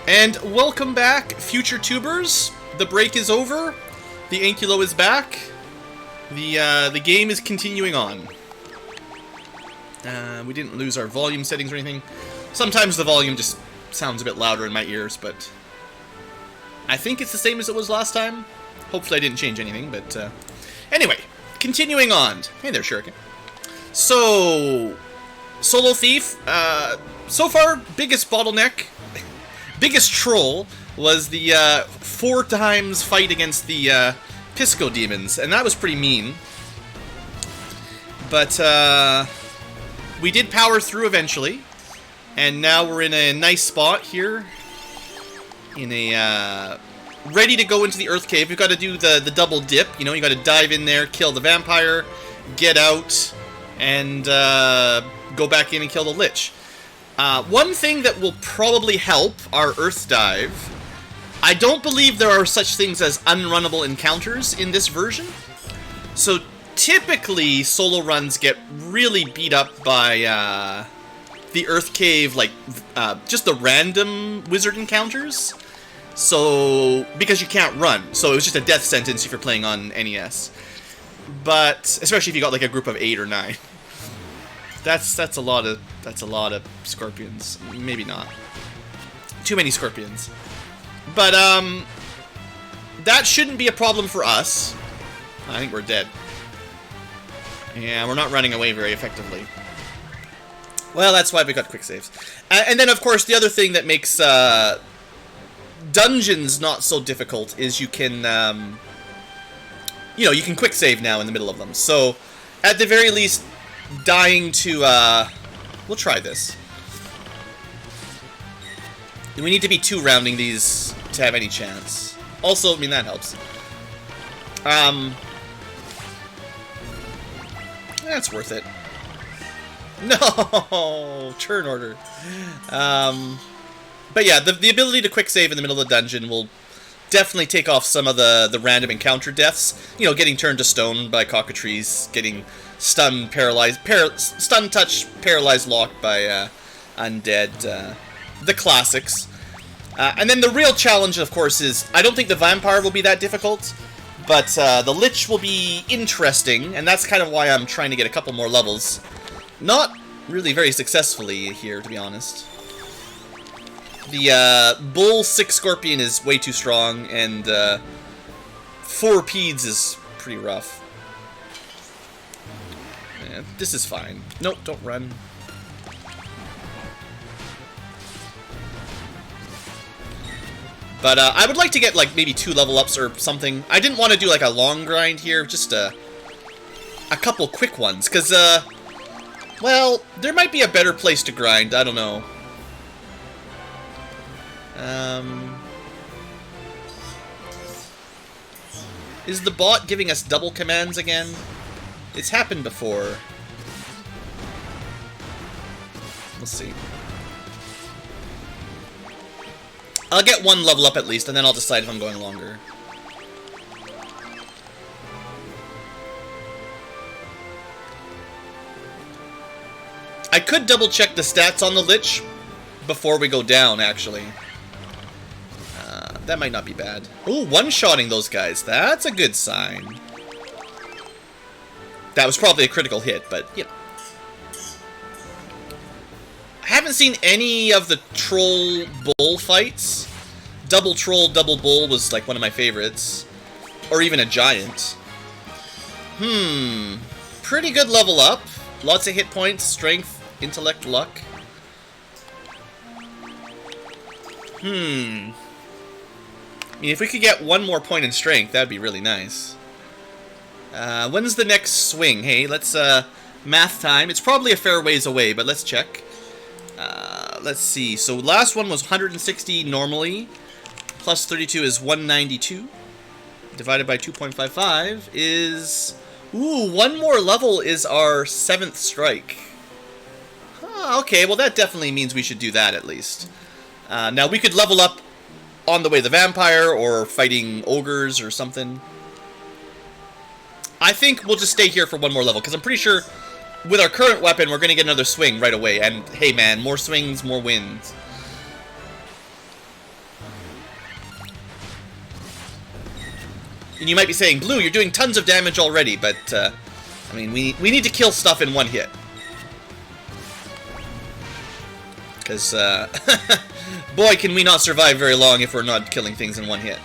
And welcome back, future tubers. The break is over. The Ankylo is back. The game is continuing on. We didn't lose our volume settings or anything. Sometimes the volume just sounds a bit louder in my ears, but I think it's the same as it was last time. Hopefully I didn't change anything, but anyway, continuing on. Hey there, Shuriken. So, Solo Thief, so far, biggest bottleneck, biggest troll was the 4 times fight against the Pisco demons, and that was pretty mean. But we did power through eventually, and now we're in a nice spot here, in a ready to go into the Earth Cave. We've got to do the double dip. You know, you got to dive in there, kill the vampire, get out, and go back in and kill the lich. One thing that will probably help our Earth dive, I don't believe there are such things as unrunnable encounters in this version. So typically solo runs get really beat up by the Earth Cave, like just the random wizard encounters. So, because you can't run, so it was just a death sentence if you're playing on NES. But especially if you got like a group of 8 or 9, that's a lot of scorpions. Maybe not. Too many scorpions. But that shouldn't be a problem for us. I think we're dead. Yeah, we're not running away very effectively. Well, that's why we got quick saves. And then, of course, the other thing that makes dungeons not so difficult is you can, you know, you can quick save now in the middle of them. So, at the very least, dying to, we'll try this. We need to be 2 rounding these to have any chance. Also, I mean, that helps. That's worth it. No! Turn order. But yeah, the ability to quick save in the middle of the dungeon will definitely take off some of the random encounter deaths. You know, getting turned to stone by cockatrices, getting stunned, paralyzed, stun touch, paralyzed, locked by undead, the classics. And then the real challenge, of course, is I don't think the vampire will be that difficult, but the lich will be interesting, and that's kind of why I'm trying to get a couple more levels. Not really very successfully here, to be honest. The bull 6 scorpion is way too strong, and 4 peds is pretty rough. Yeah, this is fine. Nope, don't run. But I would like to get like maybe 2 level ups or something. I didn't want to do like a long grind here, just a couple quick ones, because well, there might be a better place to grind, I don't know. Is the bot giving us double commands again? It's happened before. We'll see. I'll get 1 level up at least, and then I'll decide if I'm going longer. I could double check the stats on the lich before we go down, actually. That might not be bad. Ooh, one-shotting those guys. That's a good sign. That was probably a critical hit, but, you know. I haven't seen any of the troll bull fights. Double troll, double bull was like one of my favorites. Or even a giant. Pretty good level up. Lots of hit points, strength, intellect, luck. I mean, if we could get 1 more point in strength, that'd be really nice. When's the next swing? Hey, let's, math time. It's probably a fair ways away, but let's check. Let's see. So last one was 160 normally. Plus 32 is 192. Divided by 2.55 is... Ooh, 1 more level is our 7th strike. Okay, well that definitely means we should do that at least. Now we could level up on the way to the vampire, or fighting ogres or something. I think we'll just stay here for 1 more level, because I'm pretty sure with our current weapon we're going to get another swing right away. And hey man, more swings, more wins. And you might be saying, Blue, you're doing tons of damage already, but, I mean, we need to kill stuff in one hit. Because, boy, can we not survive very long if we're not killing things in one hit.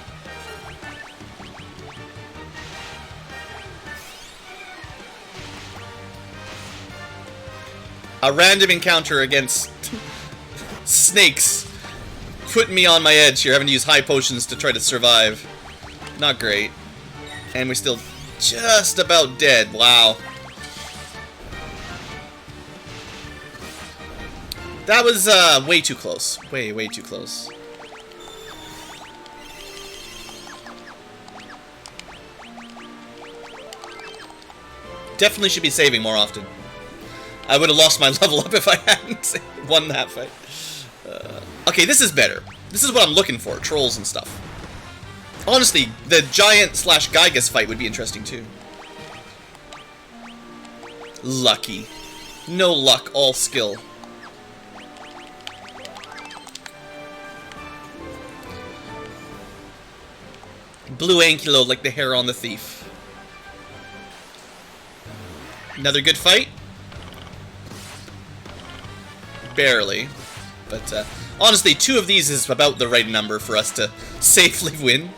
A random encounter against snakes putting me on my edge here, having to use high potions to try to survive. Not great. And we're still just about dead. Wow. That was way too close. Way too close. Definitely should be saving more often. I would have lost my level up if I hadn't won that fight. Okay, this is better. This is what I'm looking for. Trolls and stuff. Honestly, the giant / Gygus fight would be interesting too. Lucky. No luck, all skill. Blueankylo like the hair on the thief. Another good fight? Barely. But, honestly, 2 of these is about the right number for us to safely win.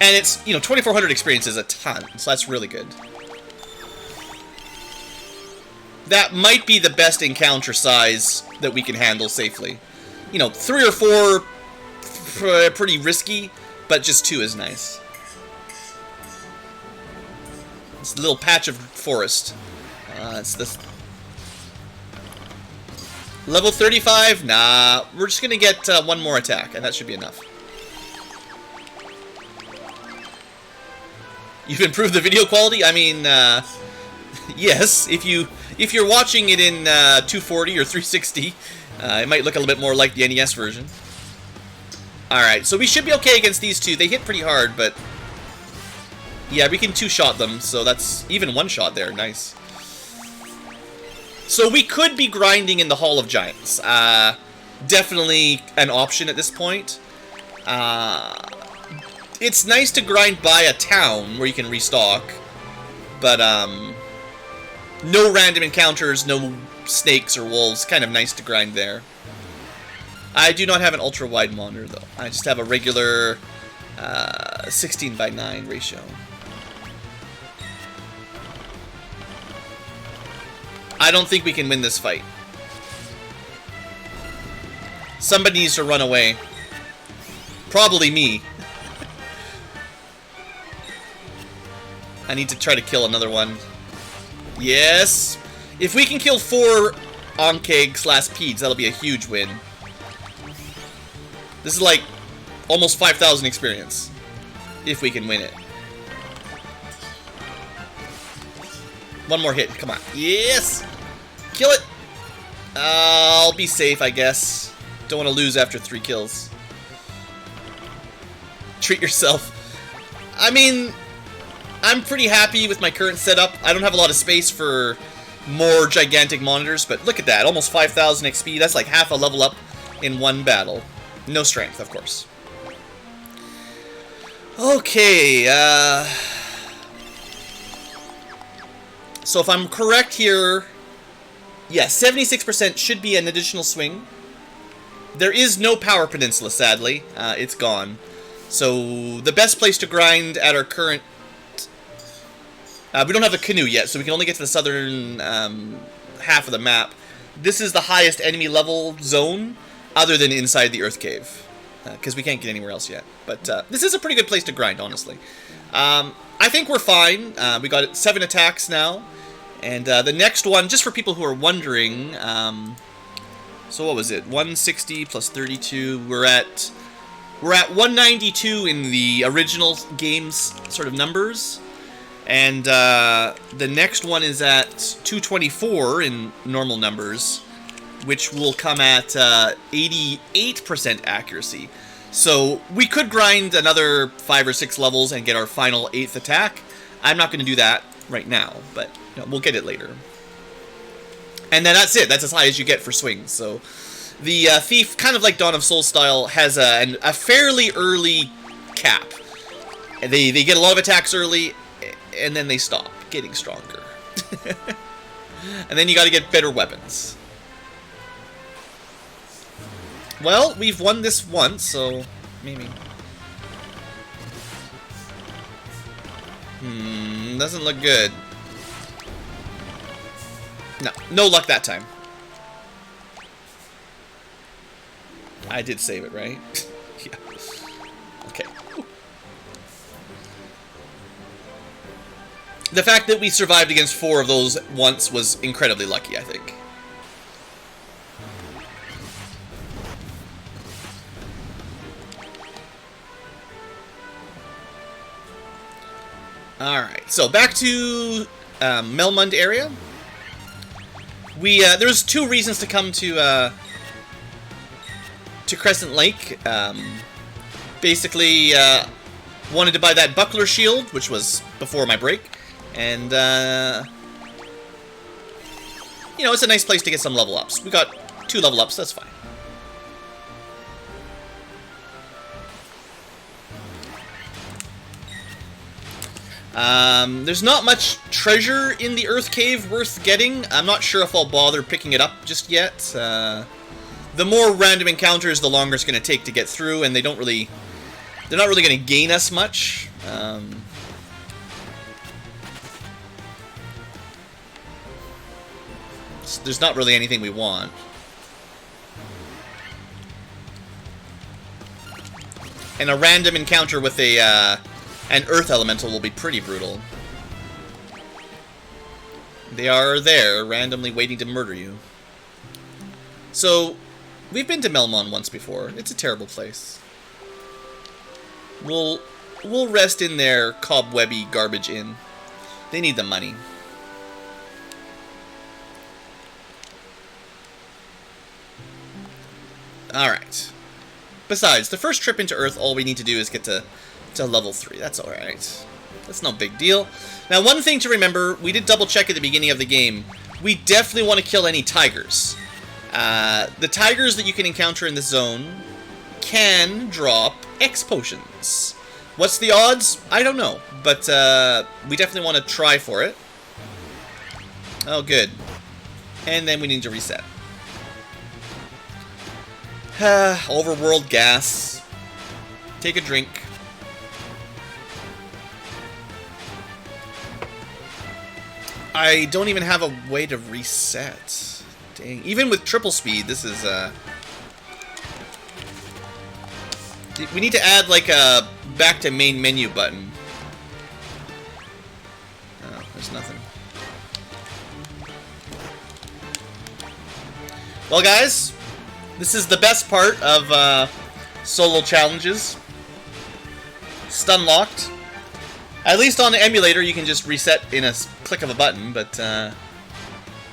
And it's, you know, 2,400 experience is a ton, so that's really good. That might be the best encounter size that we can handle safely. You know, 3 or 4, pretty risky, but just 2 is nice. It's a little patch of forest. It's this... Level 35? Nah, we're just gonna get 1 more attack, and that should be enough. You've improved the video quality? I mean, yes. If you're watching it in 240 or 360, it might look a little bit more like the NES version. Alright, so we should be okay against these 2. They hit pretty hard, but... yeah, we can 2-shot them, so that's even 1 shot there. Nice. So we could be grinding in the Hall of Giants. Definitely an option at this point. It's nice to grind by a town where you can restock, but no random encounters, no snakes or wolves. Kind of nice to grind there. I do not have an ultra-wide monitor, though. I just have a regular 16:9 ratio. I don't think we can win this fight. Somebody needs to run away. Probably me. I need to try to kill another one. Yes! If we can kill 4 Onkeg/Peeds, that'll be a huge win. This is like almost 5,000 experience. If we can win it. 1 more hit, come on. Yes! Kill it! I'll be safe, I guess. Don't want to lose after 3 kills. Treat yourself. I mean, I'm pretty happy with my current setup. I don't have a lot of space for more gigantic monitors, but look at that. Almost 5,000 XP. That's like half a level up in 1 battle. No strength, of course. Okay, so if I'm correct here, yeah, 76% should be an additional swing. There is no Power Peninsula, sadly. It's gone. So the best place to grind at our current... we don't have a canoe yet, so we can only get to the southern half of the map. This is the highest enemy level zone, other than inside the Earth Cave. Because we can't get anywhere else yet. But this is a pretty good place to grind, honestly. I think we're fine. We got 7 attacks now. And the next one, just for people who are wondering, so what was it? 160 plus 32. We're at 192 in the original game's sort of numbers. And the next one is at 224 in normal numbers, which will come at 88% accuracy. So we could grind another 5 or 6 levels and get our final 8th attack. I'm not going to do that right now, but you know, we'll get it later. And then that's it. That's as high as you get for swings. So the Thief, kind of like Dawn of Souls style, has a fairly early cap. And they get a lot of attacks early, and then they stop getting stronger. And then you gotta get better weapons. Well, we've won this once, so maybe. Doesn't look good. No luck that time. I did save it, right? Yeah. Okay. The fact that we survived against 4 of those once was incredibly lucky, I think. Alright, so back to Melmund area. There's 2 reasons to come to Crescent Lake. Basically, wanted to buy that buckler shield, which was before my break. And, you know, it's a nice place to get some level ups. We got 2 level ups, that's fine. There's not much treasure in the Earth Cave worth getting. I'm not sure if I'll bother picking it up just yet. The more random encounters, the longer it's going to take to get through, and they're not really going to gain us much. There's not really anything we want. And a random encounter with an Earth Elemental will be pretty brutal. They are there, randomly waiting to murder you. So, we've been to Melmund once before. It's a terrible place. We'll rest in their cobwebby garbage inn. They need the money. Alright. Besides, the first trip into Earth, all we need to do is get to level 3. That's alright. That's no big deal. Now, one thing to remember, we did double check at the beginning of the game. We definitely want to kill any tigers. The tigers that you can encounter in this zone can drop X potions. What's the odds? I don't know. But we definitely want to try for it. Oh, good. And then we need to reset. Overworld gas. Take a drink. I don't even have a way to reset. Dang. Even with triple speed, this is, we need to add, like, a back to main menu button. Oh, there's nothing. Well, guys, this is the best part of, solo challenges. Stun locked. At least on the emulator, you can just reset in a click of a button, but, I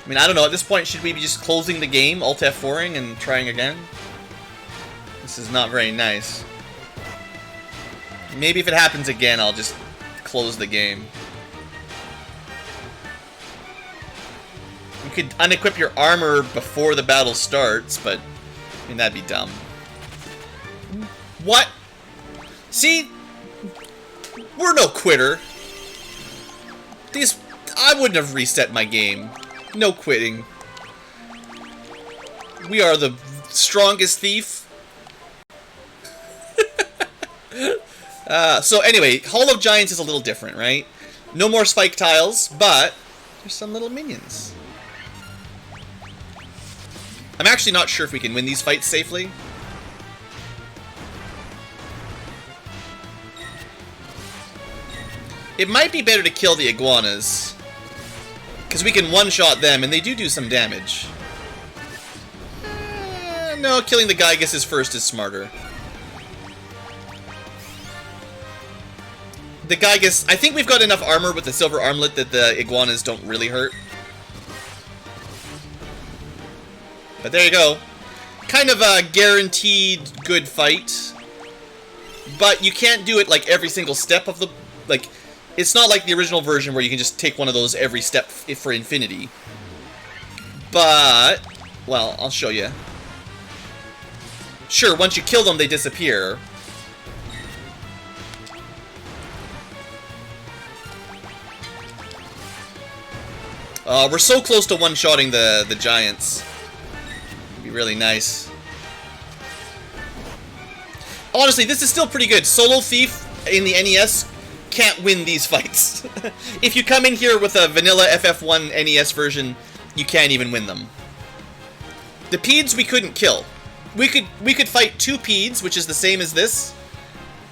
mean, I don't know, at this point, should we be just closing the game, Alt F4ing, and trying again? This is not very nice. Maybe if it happens again, I'll just close the game. You could unequip your armor before the battle starts, but, I mean, that'd be dumb. What? See? We're no quitter. I wouldn't have reset my game. No quitting. We are the strongest thief. So anyway, Hall of Giants is a little different, right? No more spike tiles, but there's some little minions. I'm actually not sure if we can win these fights safely. It might be better to kill the iguanas, because we can one-shot them, and they do some damage. No, killing the Gyguses first is smarter. The Gygus, I think we've got enough armor with the silver armlet that the iguanas don't really hurt. But there you go. Kind of a guaranteed good fight. But you can't do it like every single step of the... Like, it's not like the original version where you can just take one of those every step for infinity. But, well, I'll show you. Sure, once you kill them, they disappear. We're so close to one-shotting the giants. It'd be really nice. Honestly, this is still pretty good. Solo Thief in the NES can't win these fights. If you come in here with a vanilla FF1 NES version, you can't even win them. The Peds we couldn't kill. We could fight 2 Peds, which is the same as this,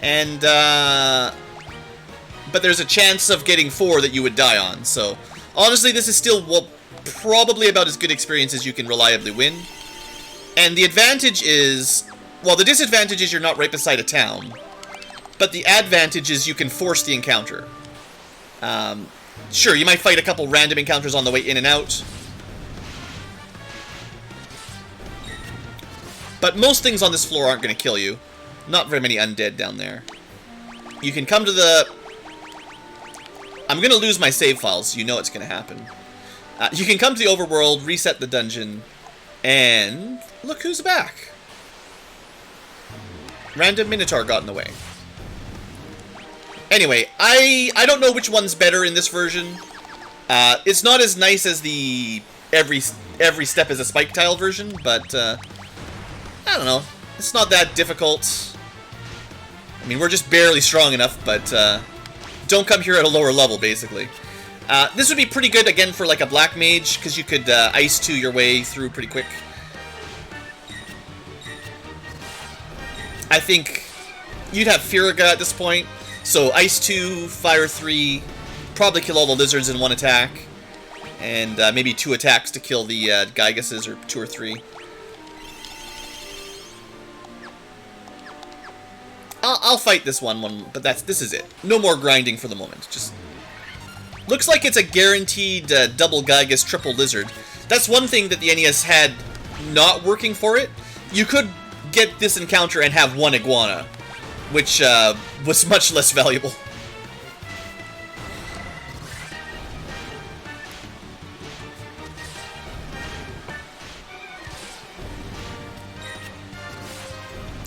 and but there's a chance of getting 4 that you would die on. So honestly, this is still probably about as good experience as you can reliably win. And the advantage is, well, the disadvantage is you're not right beside a town, but the advantage is you can force the encounter. Sure, you might fight a couple random encounters on the way in and out, but most things on this floor aren't going to kill you. Not very many undead down there. You can come to the... I'm going to lose my save files. You know it's going to happen. You can come to the overworld, reset the dungeon, and look who's back. Random Minotaur got in the way. Anyway, I don't know which one's better in this version. It's not as nice as the every step is a spike tile version, but I don't know. It's not that difficult. I mean, we're just barely strong enough, but don't come here at a lower level, basically. This would be pretty good, again, for like a black mage, because you could ice 2 your way through pretty quick. I think you'd have Firaga at this point, so ice 2, fire 3, probably kill all the lizards in 1 attack, and maybe 2 attacks to kill the Gygases, or 2 or 3. I'll fight this one, but this is it. No more grinding for the moment. Just looks like it's a guaranteed double Gygas, triple lizard. That's one thing that the NES had not working for it. You could get this encounter and have 1 iguana, which was much less valuable.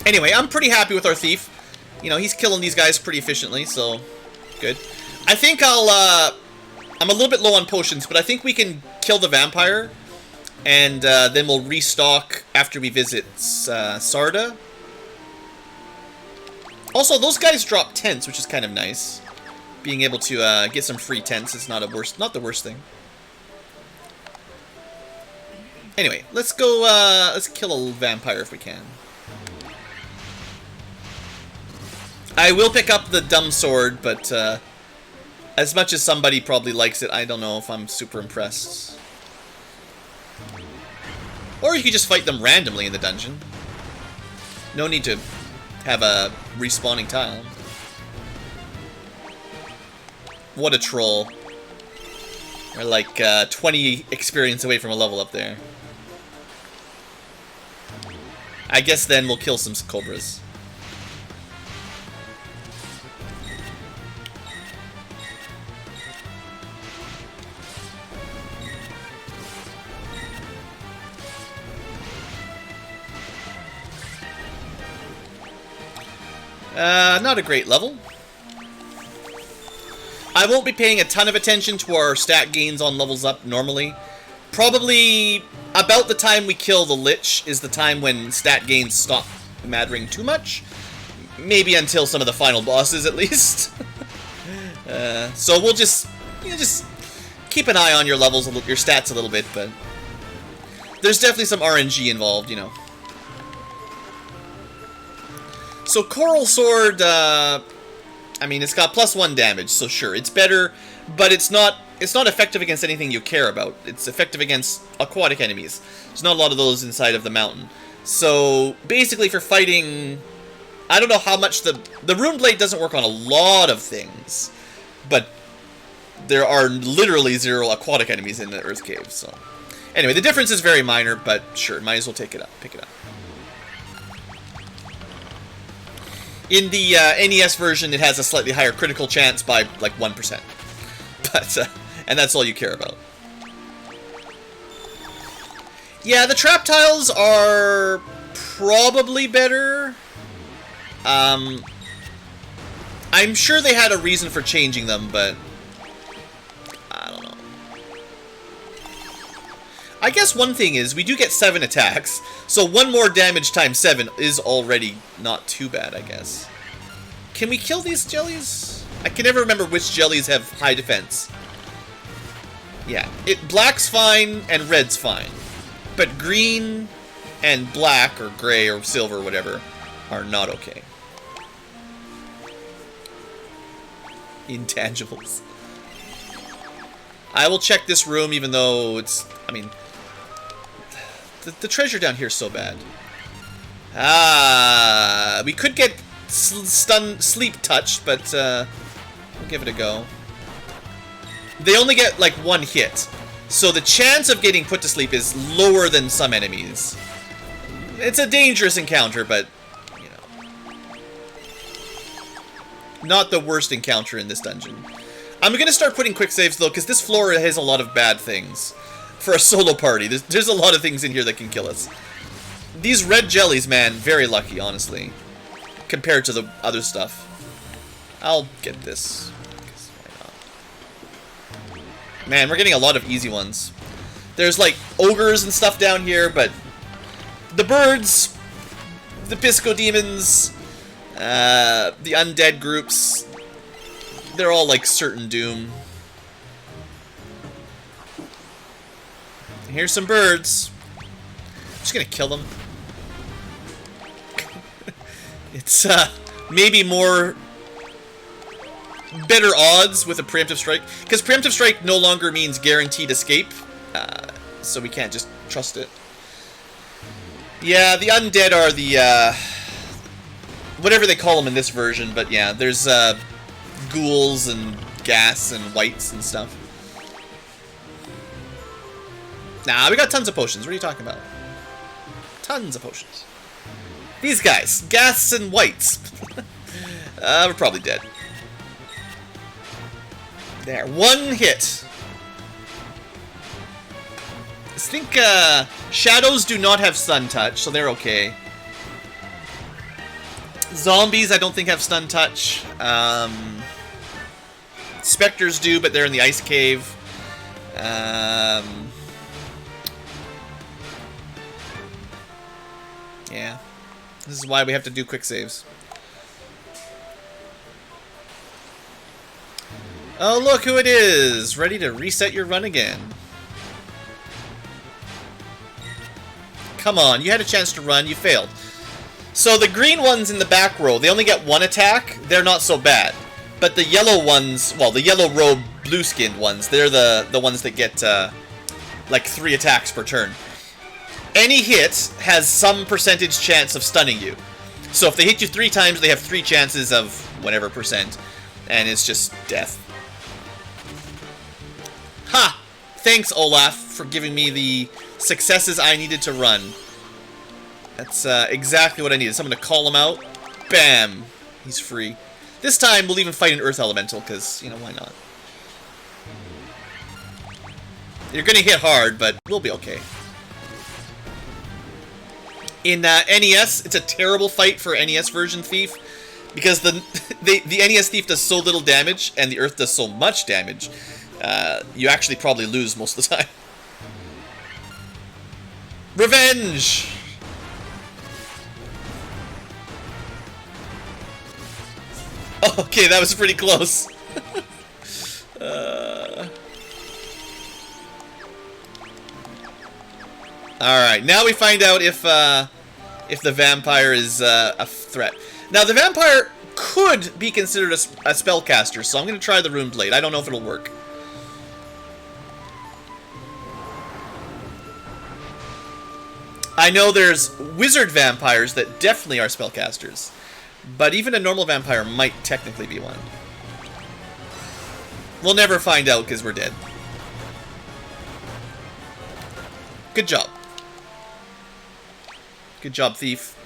Anyway, I'm pretty happy with our thief. You know, he's killing these guys pretty efficiently, so good. I think I'm a little bit low on potions, but I think we can kill the vampire, and then we'll restock after we visit Sarda. Also, those guys drop tents, which is kind of nice. Being able to get some free tents is not the worst thing. Anyway, let's go. Let's kill a vampire if we can. I will pick up the dumb sword, but as much as somebody probably likes it, I don't know if I'm super impressed. Or you could just fight them randomly in the dungeon. No need to have a respawning tile. What a troll. We're like 20 experience away from a level up there. I guess then we'll kill some cobras. Not a great level. I won't be paying a ton of attention to our stat gains on levels up normally. Probably about the time we kill the lich is the time when stat gains stop mattering too much. Maybe until some of the final bosses, at least. So we'll just keep an eye on your levels, your stats a little bit, but there's definitely some RNG involved, you know. So Coral Sword, I mean, it's got +1 damage, so sure, it's better, but it's not effective against anything you care about. It's effective against aquatic enemies. There's not a lot of those inside of the mountain. So basically, for fighting, I don't know how much the Rune Blade doesn't work on a lot of things, but there are literally 0 aquatic enemies in the Earth Cave. So anyway, the difference is very minor, but sure, might as well pick it up. In the NES version, it has a slightly higher critical chance by, like, 1%. But, and that's all you care about. Yeah, the trap tiles are probably better. I'm sure they had a reason for changing them, but I don't know. I guess one thing is, we do get 7 attacks, so 1 more damage times 7 is already not too bad, I guess. Can we kill these jellies? I can never remember which jellies have high defense. Yeah, black's fine and red's fine. But green and black, or gray, or silver, or whatever, are not okay. Intangibles. I will check this room, even though it's... I mean... The treasure down here is so bad. Ah, we could get sleep touched, but we'll give it a go. They only get, like, 1 hit. So the chance of getting put to sleep is lower than some enemies. It's a dangerous encounter, but, you know. Not the worst encounter in this dungeon. I'm going to start putting quick saves, though, because this floor has a lot of bad things. For a solo party, there's a lot of things in here that can kill us. These red jellies, man, very lucky, honestly. Compared to the other stuff. I'll get this. Man, we're getting a lot of easy ones. There's, like, ogres and stuff down here, but... the birds, the pisco demons, the undead groups, they're all, like, certain doom. Here's some birds. I'm just gonna kill them. It's, maybe more... better odds with a preemptive strike. Because preemptive strike no longer means guaranteed escape. So we can't just trust it. Yeah, the undead are the, whatever they call them in this version. But yeah, there's, ghouls and gas and whites and stuff. Nah, we got tons of potions. What are you talking about? Tons of potions. These guys, gas and whites. We're probably dead. There, 1 hit. I think shadows do not have stun touch, so they're okay. Zombies I don't think have stun touch. Specters do, but they're in the ice cave. Yeah. This is why we have to do quick saves. Oh, look who it is! Ready to reset your run again. Come on, you had a chance to run, you failed. So the green ones in the back row, they only get 1 attack. They're not so bad. But the yellow ones, well, the yellow robe, blue-skinned ones, they're the ones that get, like, 3 attacks per turn. Any hit has some percentage chance of stunning you. So if they hit you 3 times, they have 3 chances of whatever percent. And it's just death. Ha! Thanks, Olaf, for giving me the successes I needed to run. That's exactly what I needed. Someone to call him out. Bam! He's free. This time, we'll even fight an Earth Elemental, because, you know, why not? You're gonna hit hard, but we'll be okay. In NES, it's a terrible fight for NES version Thief, because the NES Thief does so little damage, and the Earth does so much damage, you actually probably lose most of the time. Revenge! Okay, that was pretty close. Alright, now we find out if the vampire is a threat. Now, the vampire could be considered a spellcaster, so I'm going to try the Rune Blade. I don't know if it'll work. I know there's wizard vampires that definitely are spellcasters, but even a normal vampire might technically be one. We'll never find out because we're dead. Good job. Good job, Thief.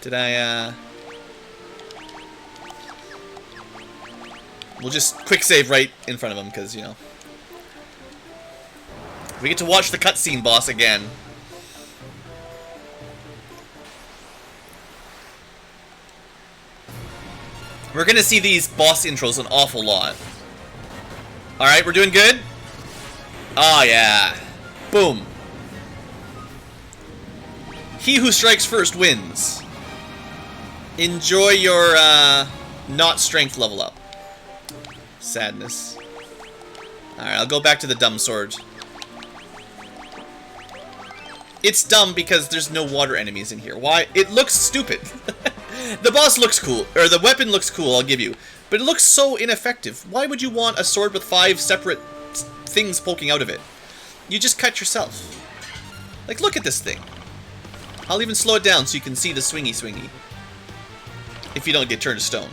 Did I, We'll just quick save right in front of him, because, you know. We get to watch the cutscene boss again. We're gonna see these boss intros an awful lot. Alright, we're doing good? Oh, yeah. Boom. He who strikes first wins. Enjoy your, not strength level up. Sadness. Alright, I'll go back to the dumb sword. It's dumb because there's no water enemies in here. Why? It looks stupid. The boss looks cool, or the weapon looks cool, I'll give you. But it looks so ineffective. Why would you want a sword with 5 separate things poking out of it? You just cut yourself. Like, look at this thing. I'll even slow it down so you can see the swingy. If you don't get turned to stone.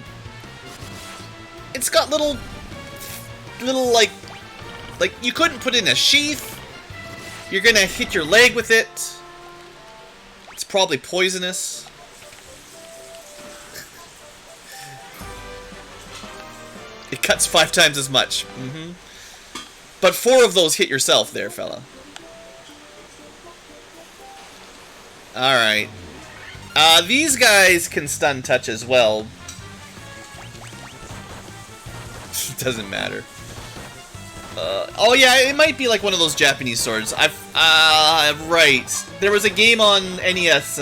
It's got little, like, you couldn't put it in a sheath. You're gonna hit your leg with it. It's probably poisonous. It cuts 5 times as much. But 4 of those hit yourself there, fella. Alright. These guys can stun touch as well. Doesn't matter. Oh yeah, it might be like one of those Japanese swords. Right. There was a game on NES,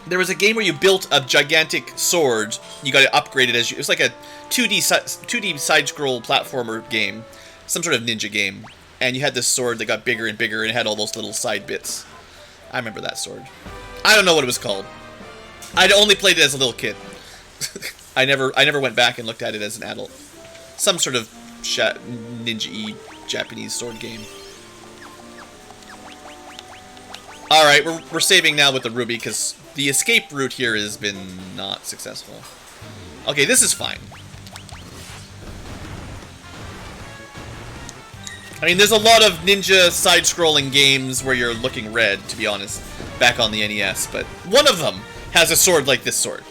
there was a game where you built a gigantic sword. You got to upgrade it as you... It was like a 2D side-scroll platformer game. Some sort of ninja game. And you had this sword that got bigger and bigger, and it had all those little side bits. I remember that sword. I don't know what it was called. I'd only played it as a little kid. I never went back and looked at it as an adult. Some sort of ninja-y Japanese sword game. Alright, we're saving now with the ruby, because the escape route here has been not successful. Okay, this is fine. I mean, there's a lot of ninja side-scrolling games where you're looking red, to be honest, back on the NES, but one of them has a sword like this sword.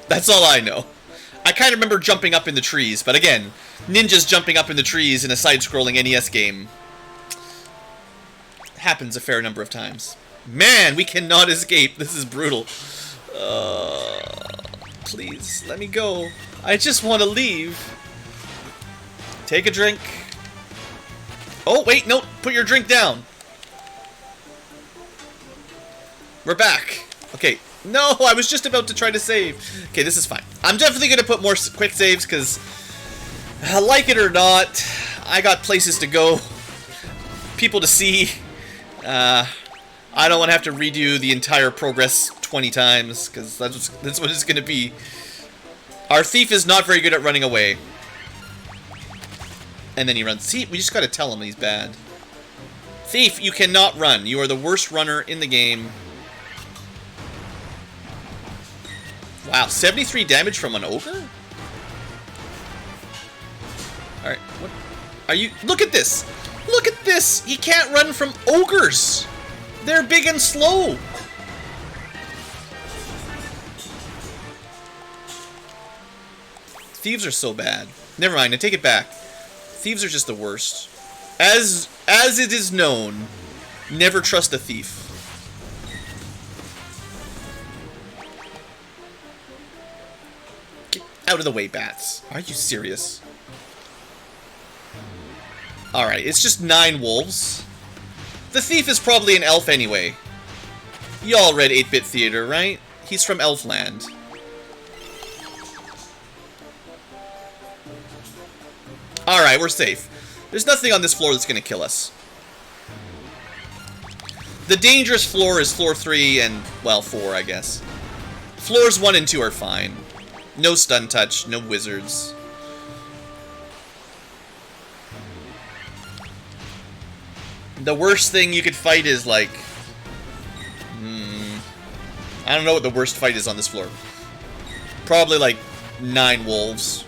That's all I know. I kind of remember jumping up in the trees, but again, ninjas jumping up in the trees in a side-scrolling NES game happens a fair number of times. Man, we cannot escape. This is brutal. Please, let me go. I just want to leave. Take a drink. Oh, wait, no. Put your drink down. We're back. Okay. No, I was just about to try to save. Okay, this is fine. I'm definitely going to put more quick saves because, like it or not, I got places to go, people to see. I don't want to have to redo the entire progress 20 times because that's what it's going to be. Our thief is not very good at running away. And then he runs. See, we just got to tell him he's bad. Thief, you cannot run. You are the worst runner in the game. Wow, 73 damage from an ogre? Alright, what are you... Look at this! Look at this! He can't run from ogres! They're big and slow! Thieves are so bad. Never mind, I take it back. Thieves are just the worst. As it is known, never trust a thief. Out of the way, bats. Are you serious? Alright, it's just 9 wolves. The thief is probably an elf anyway. Y'all read 8-Bit Theater, right? He's from Elfland. Alright, we're safe. There's nothing on this floor that's gonna kill us. The dangerous floor is floor 3 and, well, 4, I guess. Floors 1 and 2 are fine. No stun touch, no wizards. The worst thing you could fight is like... I don't know what the worst fight is on this floor. Probably like 9 wolves.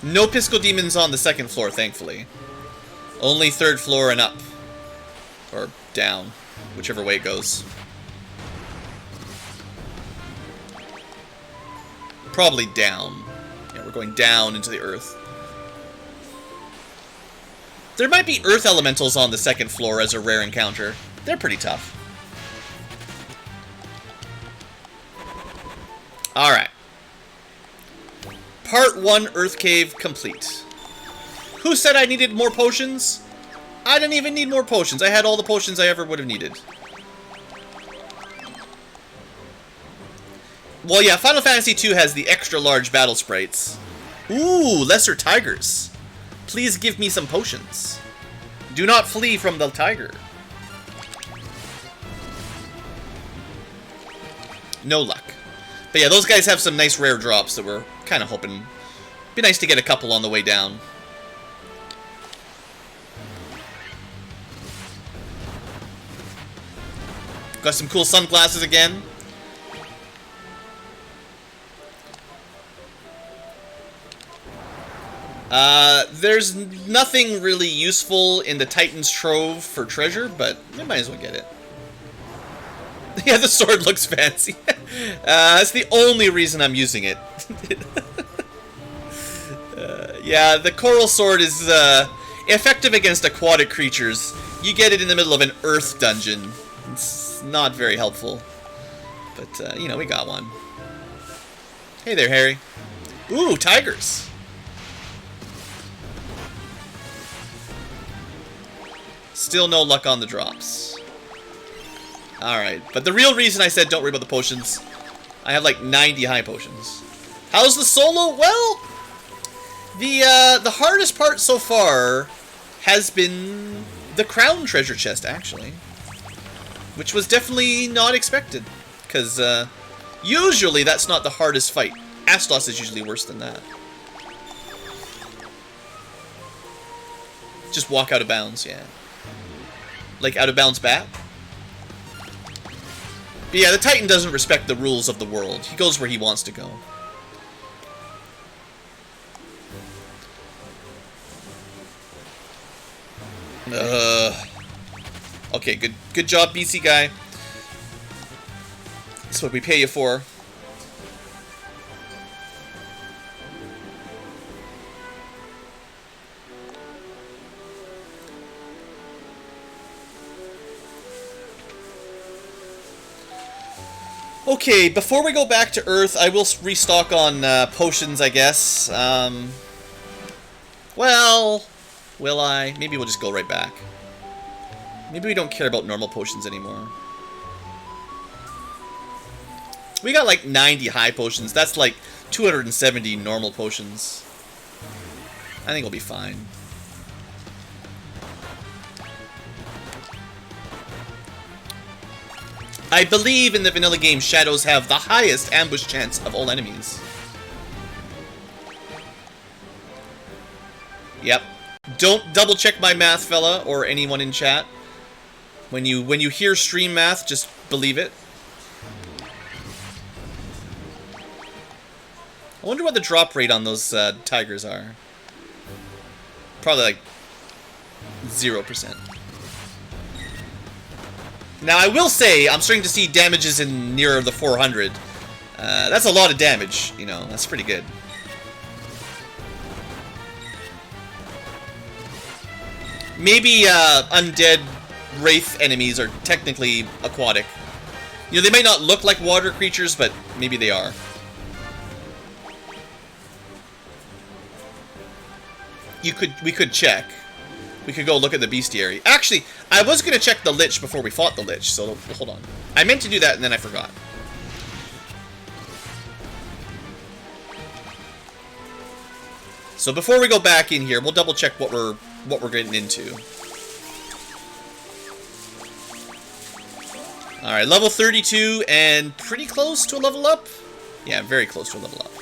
No Pisco Demons on the second floor, thankfully. Only 3rd floor and up. Or down. Whichever way it goes. Probably down. Yeah, we're going down into the earth. There might be earth elementals on the second floor as a rare encounter. They're pretty tough. Alright. Part 1 Earth Cave complete. Who said I needed more potions? I didn't even need more potions. I had all the potions I ever would have needed. Well, yeah, Final Fantasy II has the extra large battle sprites. Ooh, lesser tigers. Please give me some potions. Do not flee from the tiger. No luck. But yeah, those guys have some nice rare drops that we're kind of hoping. Be nice to get a couple on the way down. Got some cool sunglasses again. There's nothing really useful in the Titan's Trove for treasure, but you might as well get it. Yeah, the sword looks fancy. That's the only reason I'm using it. Yeah, the coral sword is effective against aquatic creatures. You get it in the middle of an earth dungeon. It's not very helpful. But, you know, we got one. Hey there, Harry. Ooh, tigers. Still no luck on the drops. Alright, but the real reason I said don't worry about the potions, I have like 90 high potions. How's the solo? Well, the hardest part so far has been the crown treasure chest, actually. Which was definitely not expected. Because, usually that's not the hardest fight. Astos is usually worse than that. Just walk out of bounds, yeah. Like out of bounds bat? But yeah, the Titan doesn't respect the rules of the world. He goes where he wants to go. Okay, good job, BC guy. That's what we pay you for. Okay, before we go back to Earth, I will restock on potions, I guess. Well, will I? Maybe we'll just go right back. Maybe we don't care about normal potions anymore. We got like 90 high potions. That's like 270 normal potions. I think we'll be fine. I believe in the vanilla game, shadows have the highest ambush chance of all enemies. Yep. Don't double check my math, fella, or anyone in chat. When you hear stream math, just believe it. I wonder what the drop rate on those tigers are. Probably like 0%. Now, I will say, I'm starting to see damages in near the 400. That's a lot of damage, you know, that's pretty good. Maybe undead wraith enemies are technically aquatic. You know, they may not look like water creatures, but maybe they are. We could check. We could go look at the bestiary. Actually, I was going to check the lich before we fought the lich, so hold on. I meant to do that and then I forgot. So before we go back in here, we'll double check what we're getting into. Alright, level 32 and pretty close to a level up? Yeah, very close to a level up.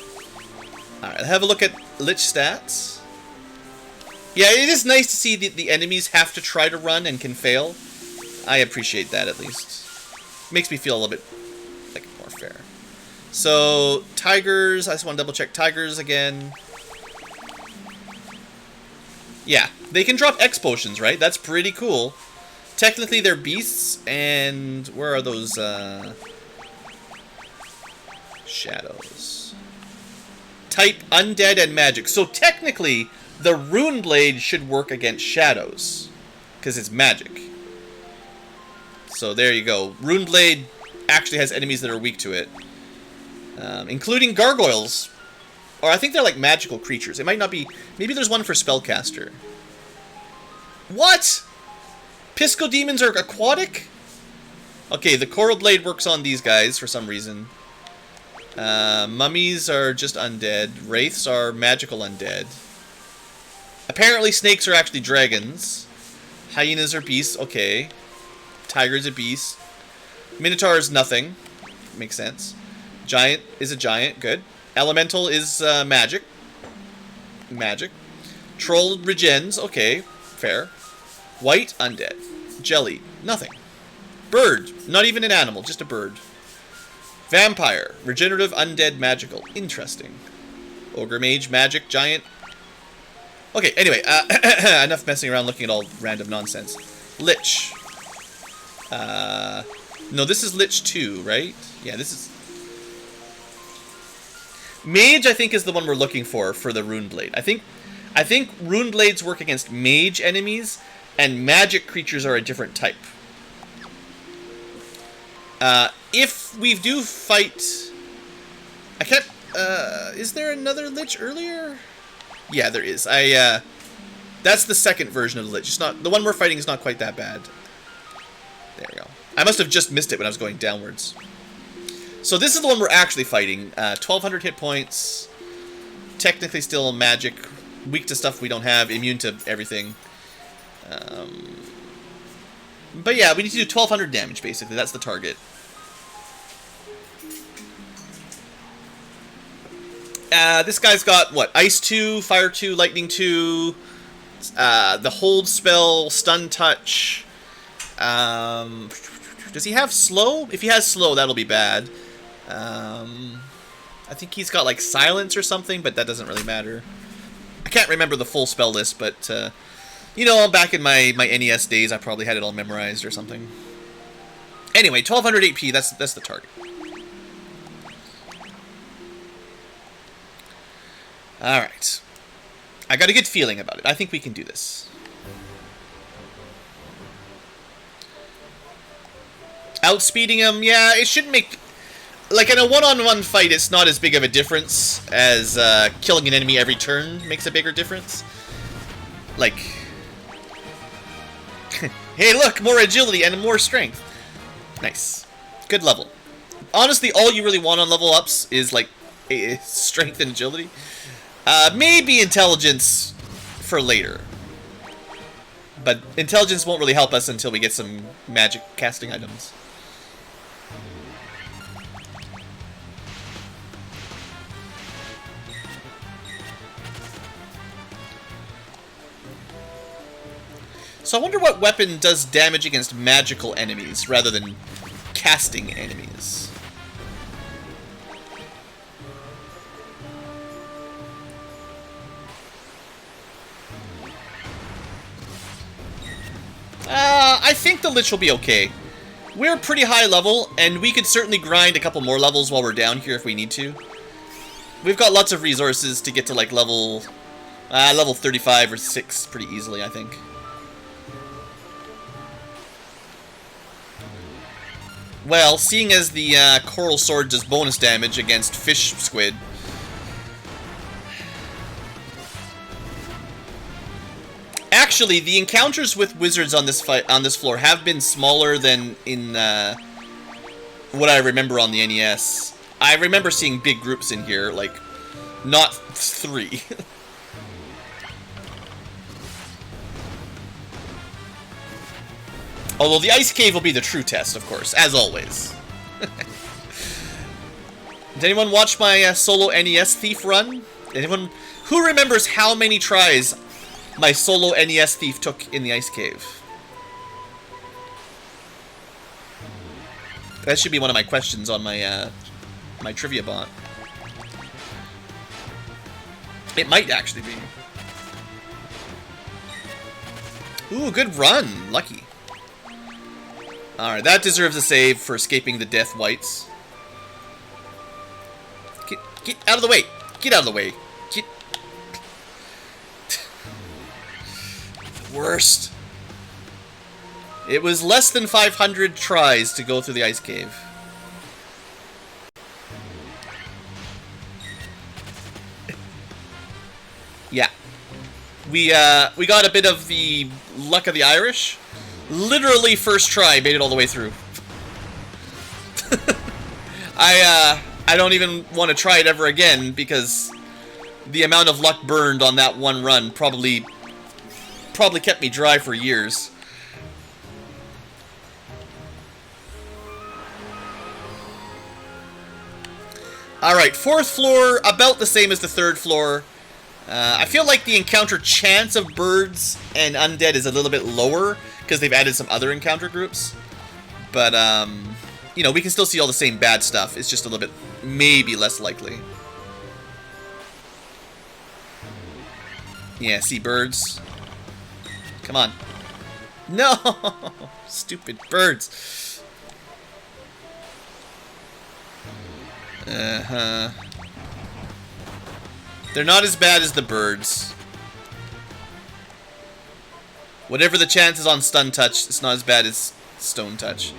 Alright, have a look at lich stats. Yeah, it is nice to see that the enemies have to try to run and can fail. I appreciate that, at least. Makes me feel a little bit, like, more fair. So, tigers, I just want to double check tigers again. Yeah, they can drop X potions, right? That's pretty cool. Technically, they're beasts, and where are those, shadows? Type undead and magic. So, technically, The Rune Blade should work against shadows, because it's magic. So there you go. Rune Blade actually has enemies that are weak to it, including gargoyles. Or I think they're like magical creatures. It might not be... Maybe there's one for Spellcaster. What? Pisco Demons are aquatic? Okay, the Coral Blade works on these guys for some reason. Mummies are just undead. Wraiths are magical undead. Apparently snakes are actually dragons. Hyenas are beasts. Okay. Tiger's a beast. Minotaur is nothing. Makes sense. Giant is a giant. Good. Elemental is magic. Magic. Troll regens. Okay. Fair. White, undead. Jelly, nothing. Bird, not even an animal, just a bird. Vampire, regenerative, undead, magical. Interesting. Ogre, mage, magic, giant. Okay, anyway, enough messing around looking at all random nonsense. Lich. No, this is Lich 2, right? Yeah, this is... Mage, I think, is the one we're looking for the Rune Blade. I think Rune Blades work against mage enemies, and magic creatures are a different type. If we do fight... I can't... is there another Lich earlier? Yeah, there is. That's the second version of the Lich. It's not... The one we're fighting is not quite that bad. There we go. I must have just missed it when I was going downwards. So this is the one we're actually fighting. 1,200 hit points. Technically still magic. Weak to stuff we don't have. Immune to everything. But yeah, we need to do 1,200 damage, basically. That's the target. This guy's got, what? Ice 2, Fire 2, Lightning 2, the Hold spell, Stun Touch. Does he have Slow? If he has Slow, that'll be bad. I think he's got, like, Silence or something, but that doesn't really matter. I can't remember the full spell list, but, you know, back in my NES days, I probably had it all memorized or something. Anyway, 1,200 AP, that's the target. Alright. I got a good feeling about it. I think we can do this. Outspeeding him, yeah, it shouldn't make... Like, in a one-on-one fight, it's not as big of a difference as killing an enemy every turn makes a bigger difference. Like... Hey, look! More agility and more strength. Nice. Good level. Honestly, all you really want on level ups is, like, strength and agility. Maybe intelligence for later. But intelligence won't really help us until we get some magic casting items. So I wonder what weapon does damage against magical enemies rather than casting enemies. I think the Lich will be okay. We're pretty high level, and we could certainly grind a couple more levels while we're down here if we need to. We've got lots of resources to get to, like, level 35 or 6 pretty easily, I think. Well, seeing as the Coral Sword does bonus damage against fish squid... Actually, the encounters with wizards on this floor have been smaller than in what I remember on the NES. I remember seeing big groups in here, like, not 3. Although the ice cave will be the true test, of course, as always. Did anyone watch my solo NES Thief run? Anyone who remembers how many tries my solo NES Thief took in the ice cave? That should be one of my questions on my my trivia bot. It might actually be. Ooh, good run. Lucky. Alright, that deserves a save for escaping the Death Whites. Get out of the way! Get out of the way! Get... Worst. It was less than 500 tries to go through the ice cave. Yeah. We got a bit of the luck of the Irish. Literally first try made it all the way through. I don't even want to try it ever again because the amount of luck burned on that one run probably kept me dry for years. Alright, fourth floor, about the same as the third floor. I feel like the encounter chance of birds and undead is a little bit lower because they've added some other encounter groups. But, you know, we can still see all the same bad stuff. It's just a little bit, maybe less likely. Yeah, see birds. Come on. No! Stupid birds. Uh-huh. They're not as bad as the birds. Whatever the chances on stun touch, it's not as bad as stone touch.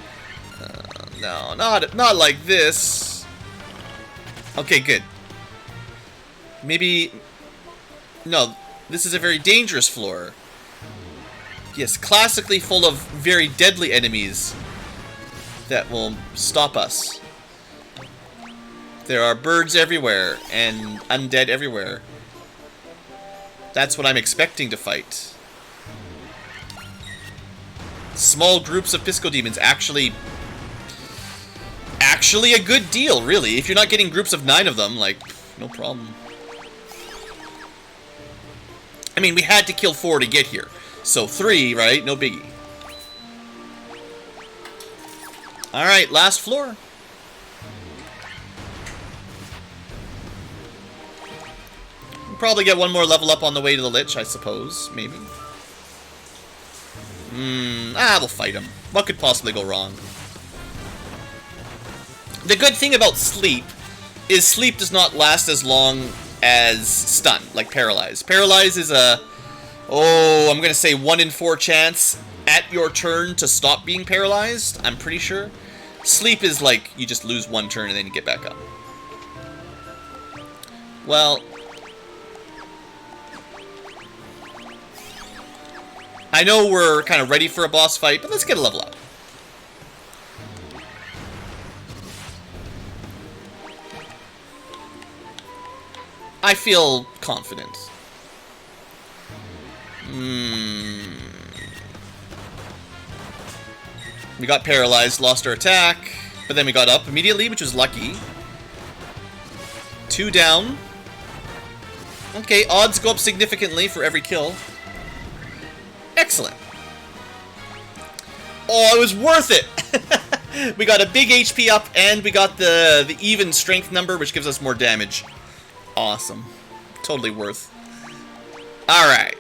No, not like this. Okay, good. Maybe... No, this is a very dangerous floor. Yes, classically full of very deadly enemies that will stop us. There are birds everywhere, and undead everywhere. That's what I'm expecting to fight. Small groups of Pisco Demons, actually a good deal, really. If you're not getting groups of 9 of them, like, no problem. I mean, we had to kill 4 to get here. So 3, right? No biggie. Alright, last floor. Probably get one more level up on the way to the Lich, I suppose. Maybe. We'll fight him. What could possibly go wrong? The good thing about sleep is sleep does not last as long as stun, like paralyze. Paralyze is a, I'm gonna say 1 in 4 chance at your turn to stop being paralyzed, I'm pretty sure. Sleep is like, you just lose 1 turn and then you get back up. Well... I know we're kind of ready for a boss fight, but let's get a level up. I feel confident. We got paralyzed, lost our attack, but then we got up immediately, which was lucky. 2 down. Okay, odds go up significantly for every kill. Excellent. Oh, it was worth it! We got a big HP up, and we got the even strength number, which gives us more damage. Awesome. Totally worth. Alright.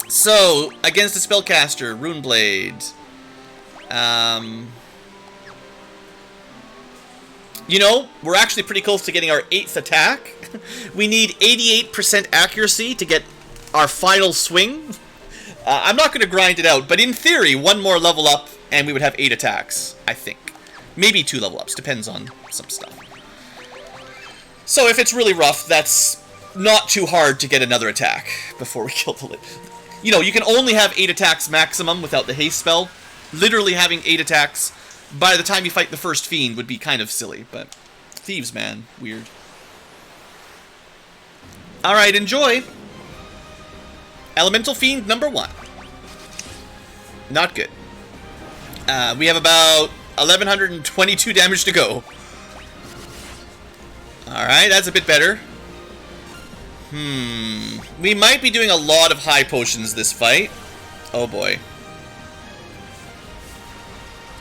So, against the spellcaster, Runeblade. You know, we're actually pretty close to getting our 8th attack. We need 88% accuracy to get our final swing. I'm not going to grind it out, but in theory, 1 more level up, and we would have 8 attacks, I think. Maybe 2 level ups, depends on some stuff. So if it's really rough, that's not too hard to get another attack before we kill the Lich. You know, you can only have 8 attacks maximum without the haste spell. Literally having 8 attacks by the time you fight the first fiend would be kind of silly, but thieves, man, weird. Alright, enjoy! Elemental Fiend number 1. Not good. We have about 1122 damage to go. Alright, that's a bit better. We might be doing a lot of high potions this fight. Oh boy.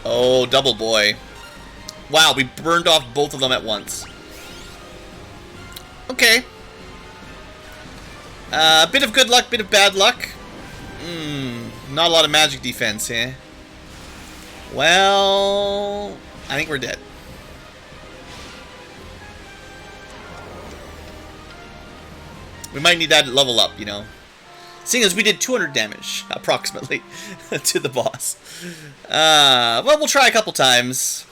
Oh, double boy. Wow, we burned off both of them at once. Okay. Bit of good luck, bit of bad luck. Not a lot of magic defense, eh? Well, I think we're dead. We might need that level up, you know. Seeing as we did 200 damage, approximately, to the boss. Well, we'll try a couple times.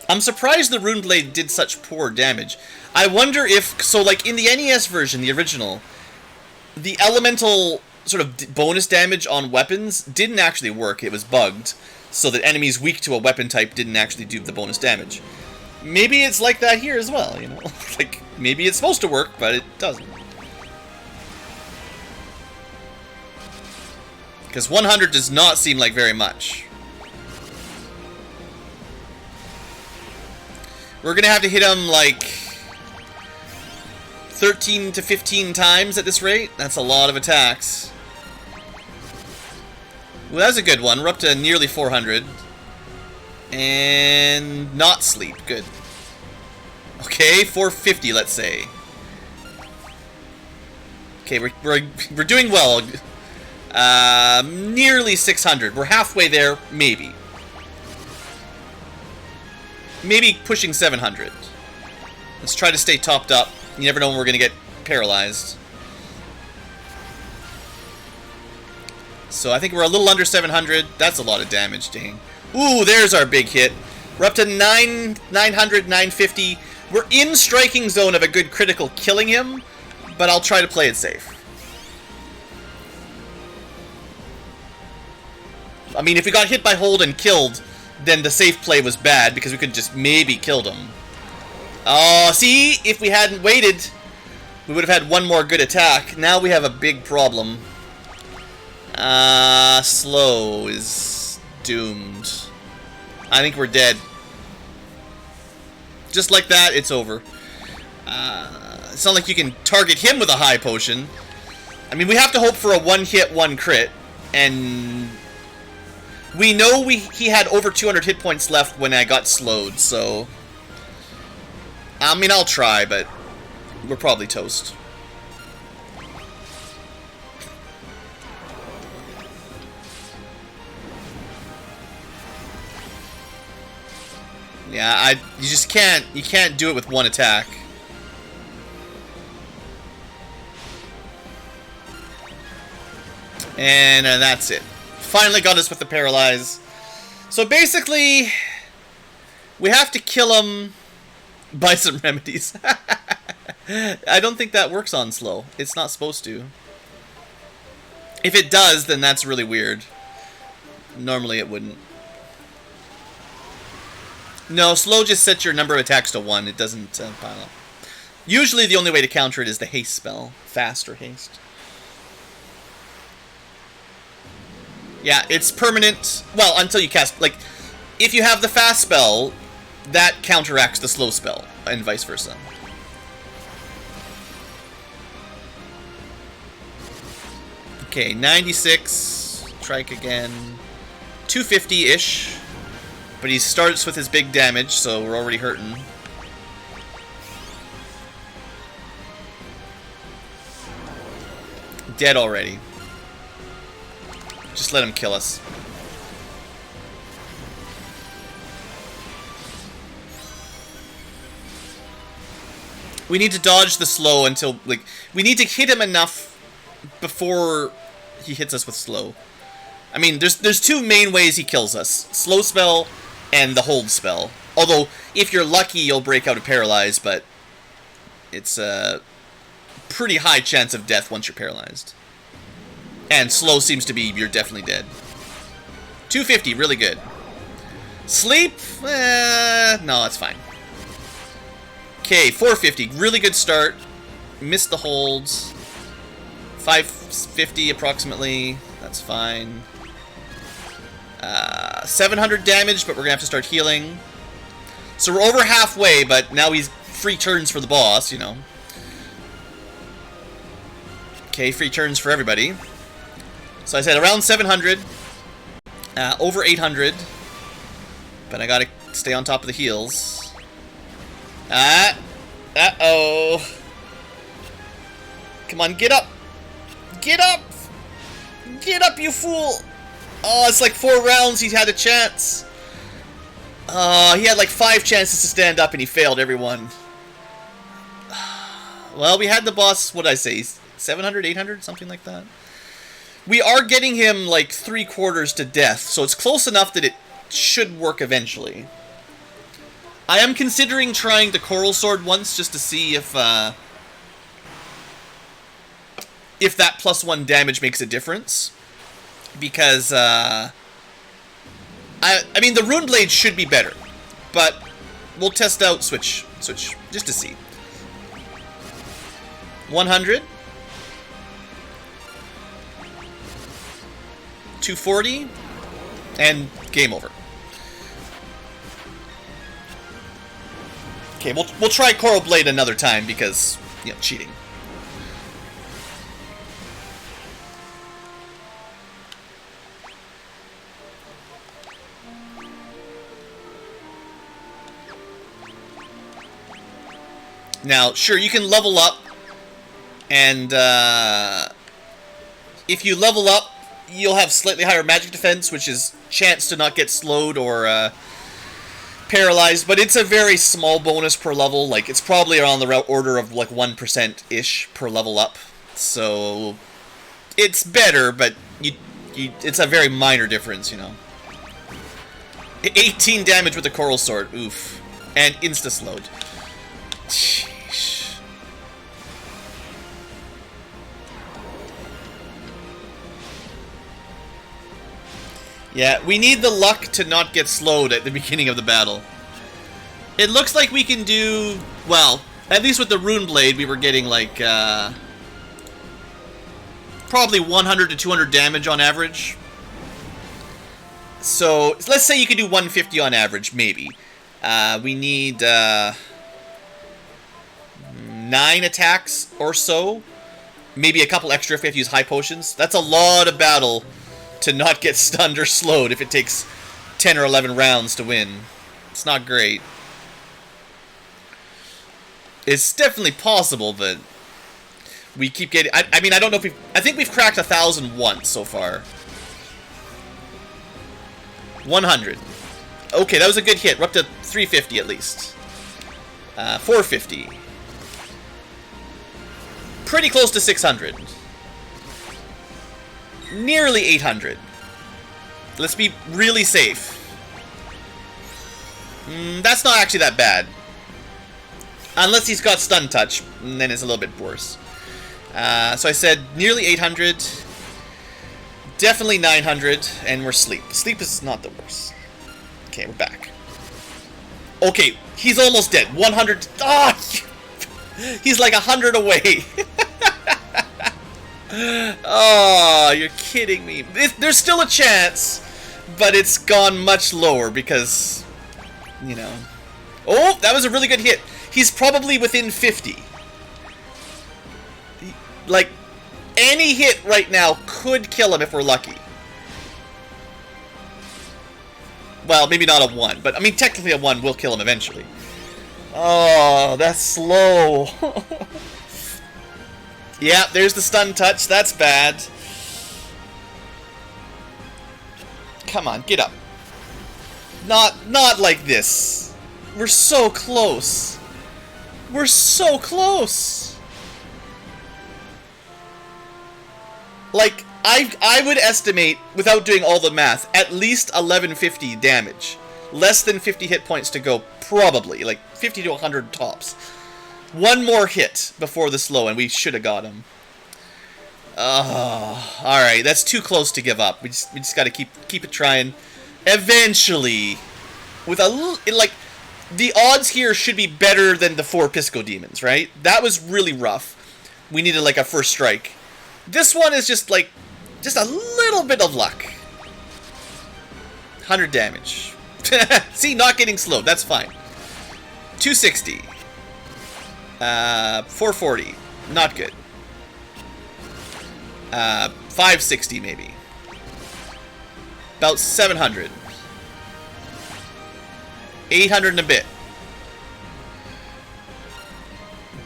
I'm surprised the Rune Blade did such poor damage. I wonder if... So, like, in the NES version, the original, the elemental sort of bonus damage on weapons didn't actually work. It was bugged, so that enemies weak to a weapon type didn't actually do the bonus damage. Maybe it's like that here as well, you know? Like, maybe it's supposed to work, but it doesn't. Because 100 does not seem like very much. We're gonna have to hit him, like, 13 to 15 times at this rate. That's a lot of attacks. Well, that's a good one. We're up to nearly 400. And not sleep. Good. Okay, 450, let's say. Okay, we're doing well. Nearly 600. We're halfway there, maybe. Maybe pushing 700. Let's try to stay topped up. You never know when we're going to get paralyzed. So I think we're a little under 700. That's a lot of damage, dang. Ooh, there's our big hit. We're up to 900, 950. We're in striking zone of a good critical killing him, but I'll try to play it safe. I mean, if we got hit by hold and killed, then the safe play was bad because we could just maybe killed him. Oh, see? If we hadn't waited, we would have had one more good attack. Now we have a big problem. Slow is doomed. I think we're dead. Just like that, it's over. It's not like you can target him with a high potion. I mean, we have to hope for a one-hit, one-crit. And we know he had over 200 hit points left when I got slowed, so... I mean, I'll try, but we're probably toast. Yeah, you just can't do it with one attack. And that's it. Finally got us with the paralyze. So basically, we have to kill him by some remedies. I don't think that works on slow. It's not supposed to. If it does, then that's really weird. Normally it wouldn't. No, slow just sets your number of attacks to 1. It doesn't pile up. Usually the only way to counter it is the haste spell. Fast or haste. Yeah, it's permanent. Well, until you cast... Like, if you have the fast spell, that counteracts the slow spell, and vice versa. Okay, 96. Trike again. 250-ish. But he starts with his big damage, so we're already hurting. Dead already. Just let him kill us. We need to dodge the slow until, like, we need to hit him enough before he hits us with slow. I mean, there's two main ways he kills us. Slow spell and the hold spell. Although, if you're lucky, you'll break out a paralyze, but it's a pretty high chance of death once you're paralyzed. And slow seems to be you're definitely dead. 250, really good. Sleep? No, it's fine. Okay, 450, really good start. Missed the holds. 550 approximately, that's fine. 700 damage, but we're gonna have to start healing. So we're over halfway, but now he's free turns for the boss, you know. Okay, free turns for everybody. So I said around 700, over 800, but I gotta stay on top of the heals. Uh-oh. Come on, get up! Get up! Get up, you fool! Oh, it's like 4 rounds he's had a chance. He had like 5 chances to stand up and he failed every one. Well, we had the boss, what did I say, 700, 800, something like that. We are getting him like 3/4 to death, so it's close enough that it should work eventually. I am considering trying the Coral Sword once just to see if that +1 damage makes a difference. Because, I mean, the Rune Blade should be better. But we'll test out Switch, just to see. 100. 240. And game over. Okay, we'll try Coral Blade another time because, you know, cheating. Now, sure, you can level up, and if you level up, you'll have slightly higher magic defense, which is chance to not get slowed or paralyzed, but it's a very small bonus per level. Like, it's probably around the order of like 1%-ish per level up. So it's better, but it's a very minor difference, you know. 18 damage with the Coral Sword, oof, and insta-slowed. Sheesh. Yeah, we need the luck to not get slowed at the beginning of the battle. It looks like we can do... Well, at least with the Rune Blade, we were getting like... probably 100 to 200 damage on average. So, let's say you could do 150 on average, maybe. We need 9 attacks or so. Maybe a couple extra if we have to use high potions. That's a lot of battle to not get stunned or slowed if it takes 10 or 11 rounds to win. It's not great. It's definitely possible, but we keep getting... I mean, I don't know if we've... I think we've cracked 1,000 once so far. 100. Okay, that was a good hit. We're up to 350 at least. 450. Pretty close to 600. Nearly 800. Let's be really safe. That's not actually that bad. Unless he's got stun touch, then it's a little bit worse. So I said nearly 800. Definitely 900, and we're sleep. Sleep is not the worst. Okay, we're back. Okay, he's almost dead. 100. Ah! He's like 100 away. Oh, you're kidding me. There's still a chance, but it's gone much lower because, you know. Oh, that was a really good hit. He's probably within 50. Like, any hit right now could kill him if we're lucky. Well, maybe not a 1, but I mean, technically a 1 will kill him eventually. Oh, that's slow. Yeah, there's the stun touch. That's bad. Come on, get up. Not like this. We're so close. We're so close. Like, I would estimate, without doing all the math, at least 1150 damage. Less than 50 hit points to go, probably. Like, 50 to 100 tops. One more hit before the slow, and we should have got him. Oh, alright, that's too close to give up. We just gotta keep it trying. Eventually, with like, the odds here should be better than the 4 Pisco Demons, right? That was really rough. We needed, like, a first strike. This one is just, like, just a little bit of luck. 100 damage. See, not getting slowed. That's fine. 260. 440. Not good. 560 maybe. About 700. 800 and a bit.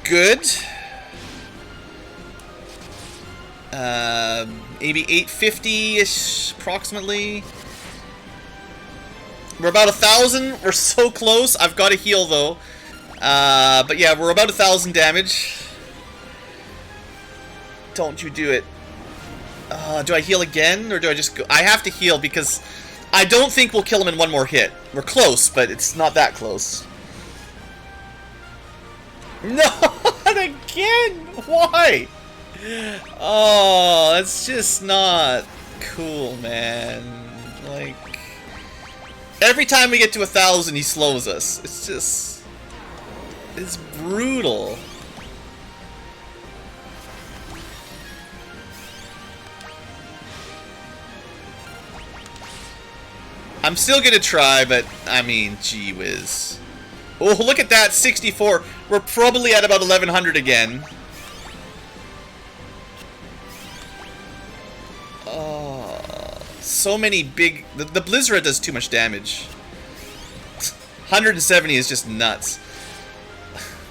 Good. Maybe 850-ish, approximately. We're about 1,000. We're so close. I've got to heal, though. But yeah, we're about 1,000 damage. Don't you do it. Do I heal again, or do I just go? I have to heal because I don't think we'll kill him in one more hit. We're close, but it's not that close. No, not again! Why? Oh, that's just not cool, man. Like, every time we get to 1,000, he slows us. It's just... it's brutal. I'm still gonna try, but, I mean, gee whiz. Oh, look at that, 64. We're probably at about 1,100 again. Oh, so many big... The Blizzard does too much damage. 170 is just nuts.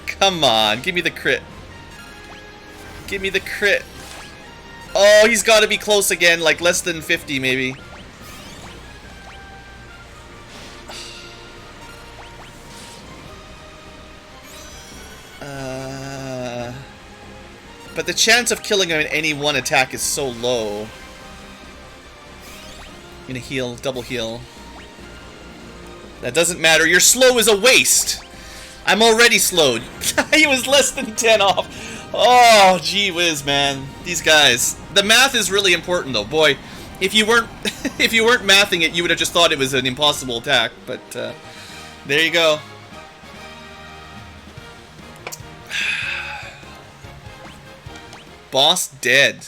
Come on, give me the crit. Give me the crit. Oh, he's got to be close again, like less than 50 maybe. But the chance of killing him in any one attack is so low. I'm gonna heal, double heal. That doesn't matter. Your slow is a waste. I'm already slowed. He was less than 10 off. Oh, gee whiz, man. These guys. The math is really important, though. Boy, if you weren't if you weren't mathing it, you would have just thought it was an impossible attack. But there you go. Boss dead.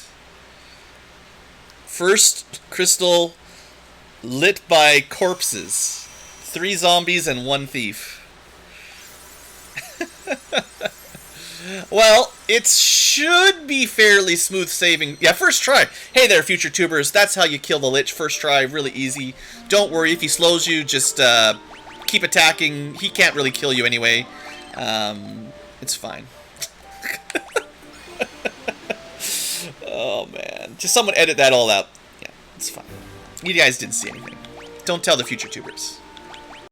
First crystal lit by corpses. 3 zombies and 1 thief. Well, it should be fairly smooth saving. Yeah, first try. Hey there, future tubers. That's how you kill the lich. First try, really easy. Don't worry, if he slows you, just keep attacking. He can't really kill you anyway. It's fine. Oh, man. Just someone edit that all out. Yeah, it's fine. You guys didn't see anything. Don't tell the future tubers.